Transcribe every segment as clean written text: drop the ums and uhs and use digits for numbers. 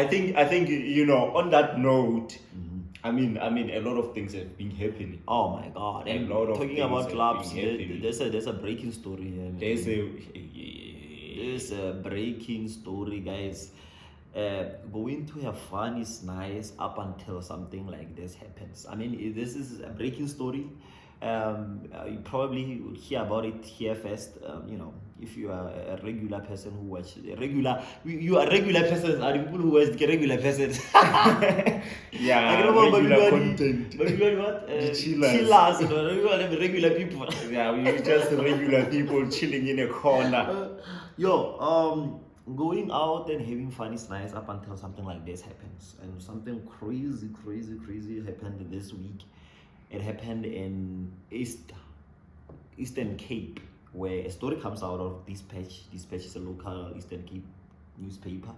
think on that note, I mean, a lot of things have been happening. Oh my God! And a lot of talking things about have clubs, been happening. there's a breaking story here. Man. There's a breaking story, guys. Going to have fun is nice up until something like this happens. I mean, this is a breaking story. You probably would hear about it here first. If you are a regular person who watch you are regular persons are the people who watch the regular persons. Yeah, regular content. But you what? The chillers. Chillers, regular people. Yeah, we just regular people chilling in a corner. Going out and having fun is nice up until something like this happens. And something crazy happened this week. It happened in Eastern Cape, where a story comes out of Dispatch. Dispatch is a local Eastern Cape newspaper.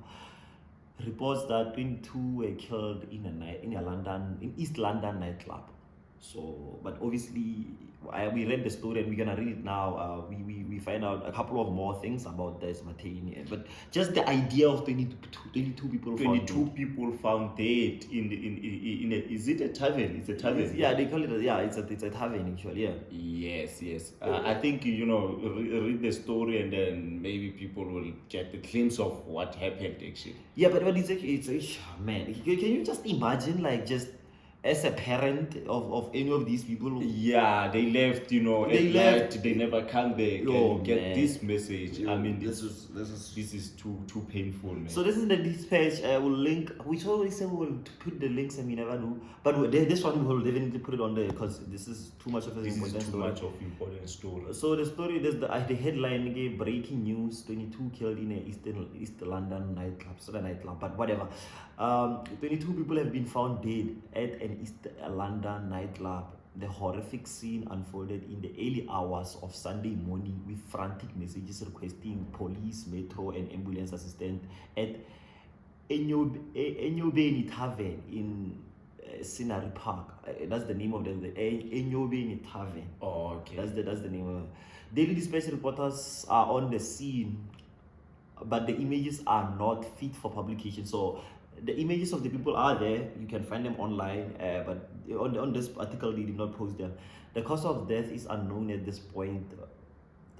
Reports that 22 were killed in East London nightclub. So, but obviously, we read the story and we're gonna read it now. We find out a couple of more things about this Matane, but just the idea of 22 people. 22 people found dead in a, is it a tavern? It's a tavern. Yeah, they call it. It's a tavern actually. Yeah. Yes. I think read the story and then maybe people will get a glimpse of what happened actually. Yeah, but it's man. Can you just imagine just as a parent of any of these people? Yeah, they left, they left, they never come back. And get this message. I mean, this is too painful, man. So this is the Dispatch. We'll link. We always say we'll put the links, and we never know. But this one we'll definitely put it on there because this is too much of an important story. Important story. So the story, there's the headline gave breaking news: 22 killed in a East London nightclub. So the nightclub, but whatever. 22 people have been found dead at an East London nightclub. The horrific scene unfolded in the early hours of Sunday morning with frantic messages requesting police, metro, and ambulance assistance at Enyobeni Tarven in Scenery Park. That's the name of the Enyobeni Tarven. Oh, okay. That's the name of it. Daily Dispatch reporters are on the scene, but the images are not fit for publication. So the images of the people are there. You can find them online, but on this article they did not post them. The cause of death is unknown at this point,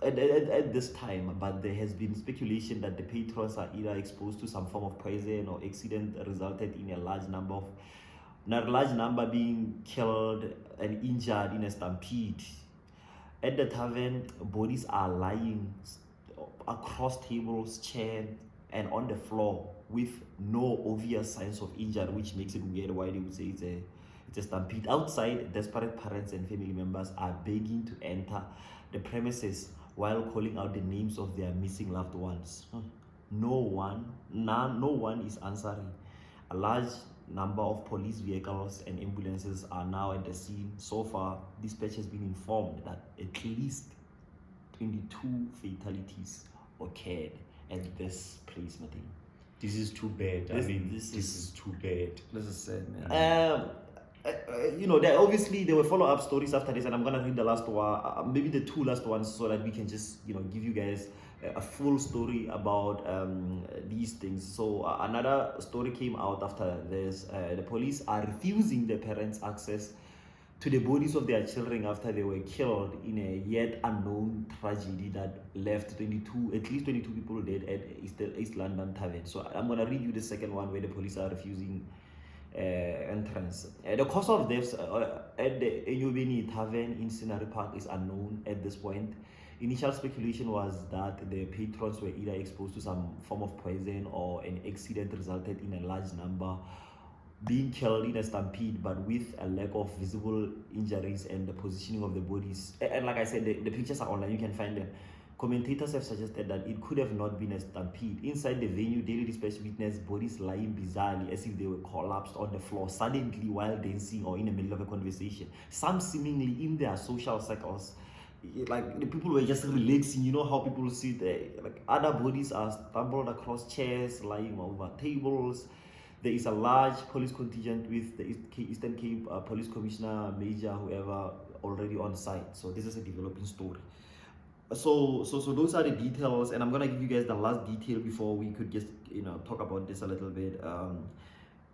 at this time, but there has been speculation that the patrons are either exposed to some form of poison or accident resulted in a large number being killed and injured in a stampede. At the tavern, bodies are lying across tables, chairs, and on the floor with no obvious signs of injury, which makes it weird why they would say it's a stampede. Outside, desperate parents and family members are begging to enter the premises while calling out the names of their missing loved ones. No one is answering. A large number of police vehicles and ambulances are now at the scene. So far, Dispatch has been informed that at least 22 fatalities occurred at this place, Martin. This is too bad. This is too bad. This is sad, man. There were follow-up stories after this, and I'm gonna read the last one, maybe the two last ones, so that we can just give you guys a full story about these things. So another story came out after this. The police are refusing the parents access to the bodies of their children after they were killed in a yet unknown tragedy that left at least 22 people dead at East London Tavern. So I'm gonna read you the second one where the police are refusing entrance. The cause of deaths at the Enyobeni Tavern in Scenery Park is unknown at this point. Initial speculation was that the patrons were either exposed to some form of poison or an accident resulted in a large number being killed in a stampede, but with a lack of visible injuries and the positioning of the bodies. And like I said, the pictures are online, you can find them. Commentators have suggested that it could have not been a stampede. Inside the venue, Daily Dispatch witnessed bodies lying bizarrely as if they were collapsed on the floor suddenly while dancing or in the middle of a conversation. Some seemingly in their social circles. Like the people were just relaxing. You know how people sit there. Like other bodies are stumbled across chairs, lying over tables. There is a large police contingent with the Eastern Cape Police Commissioner, Major, whoever, already on site. So this is a developing story. so those are the details, and I'm gonna give you guys the last detail before we could just talk about this a little bit.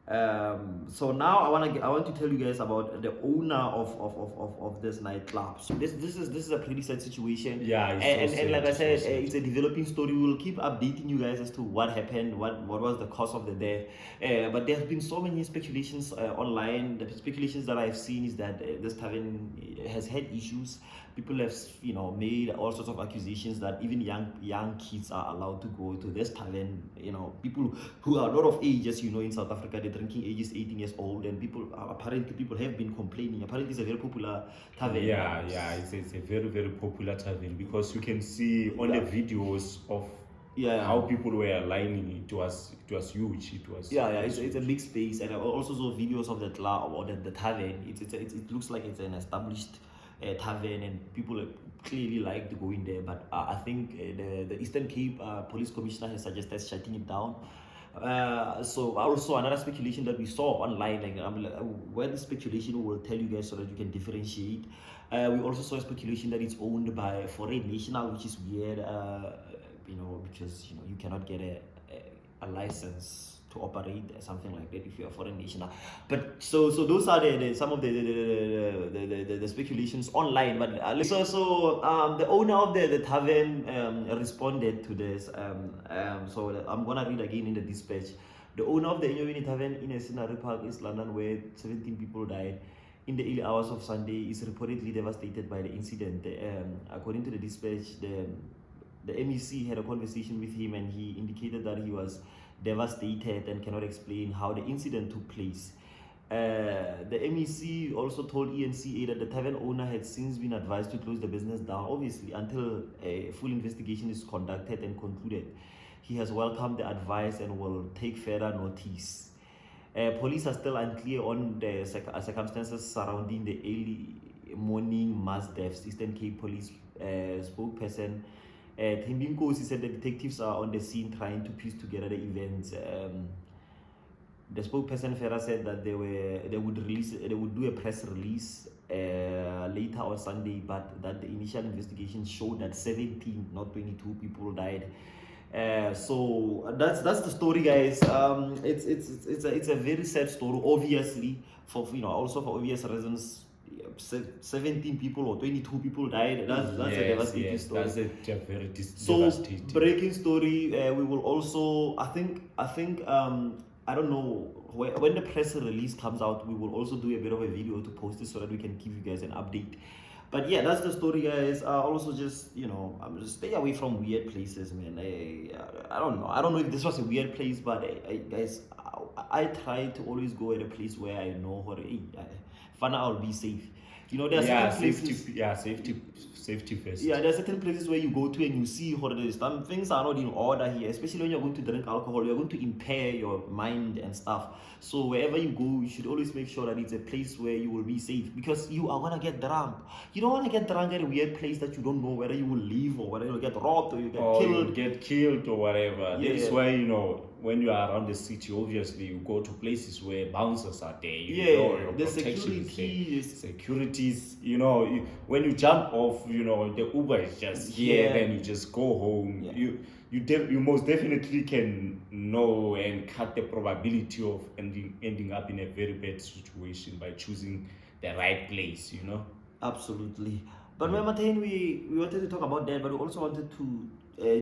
So now I want to tell you guys about the owner of this nightclub. So this is a pretty sad situation. Yeah, and like I said, it's a developing story. We will keep updating you guys as to what happened, what was the cause of the death. But there have been so many speculations online. The speculations that I've seen is that this tavern has had issues. People have made all sorts of accusations that even young kids are allowed to go to this tavern. People who are a lot of ages, in South Africa, the drinking age is 18 years old, and apparently people have been complaining. Apparently it's a very popular tavern. Yeah, it's a very, very popular tavern, because you can see on the videos of how people were lining. It was huge. It's a big space, and I also saw videos of the club or the tavern. It looks like it's an established tavern, and people clearly like to go in there. But I think the Eastern Cape Police Commissioner has suggested shutting it down. So also another speculation that we saw online, where the speculation will tell you guys so that you can differentiate. We also saw a speculation that it's owned by a foreign national, which is weird. Because you cannot get a license to operate something like that if you're a foreign national. But so those are some of the speculations online. But the owner of the tavern responded to this. So I'm gonna read again in the dispatch. The owner of the Enyobeni Tavern in Esinari Park, East London, where 17 people died in the early hours of Sunday, is reportedly devastated by the incident. According to the dispatch, the MEC had a conversation with him, and he indicated that he was devastated and cannot explain how the incident took place. The MEC also told ENCA that the tavern owner had since been advised to close the business down, obviously, until a full investigation is conducted and concluded. He has welcomed the advice and will take further notice. Police are still unclear on the circumstances surrounding the early morning mass deaths. Eastern Cape Police spokesperson Timbinkosi said the detectives are on the scene trying to piece together the events. The spokesperson Farah said that they would do a press release later on Sunday, but that the initial investigation showed that 17, not 22 people died. So that's the story, guys. It's a very sad story, obviously, for also for obvious reasons. 17 people or 22 people died. That's a devastating story. That's a very devastating. Breaking story. We will also, I think I don't know, when the press release comes out, we will also do a bit of a video to post it so that we can give you guys an update. But yeah, that's the story, guys. Also just just stay away from weird places, man. I don't know if this was a weird place, but guys, I try to always go at a place where I know I'll be safe. There are safety first. Yeah, there are certain places where you go to and you see some things are not in order here, especially when you're going to drink alcohol. You're going to impair your mind and stuff. So wherever you go, you should always make sure that it's a place where you will be safe, because you are gonna get drunk. You don't want to get drunk at a weird place that you don't know whether you will leave or whether you'll get robbed or you get killed or whatever. Yeah. That's why when you are around the city, obviously you go to places where bouncers are there. The securities. When you jump off, the Uber is just here, then you just go home. Yeah. You most definitely can know and cut the probability of ending up in a very bad situation by choosing the right place. Absolutely. But remember, we wanted to talk about that, but we also wanted to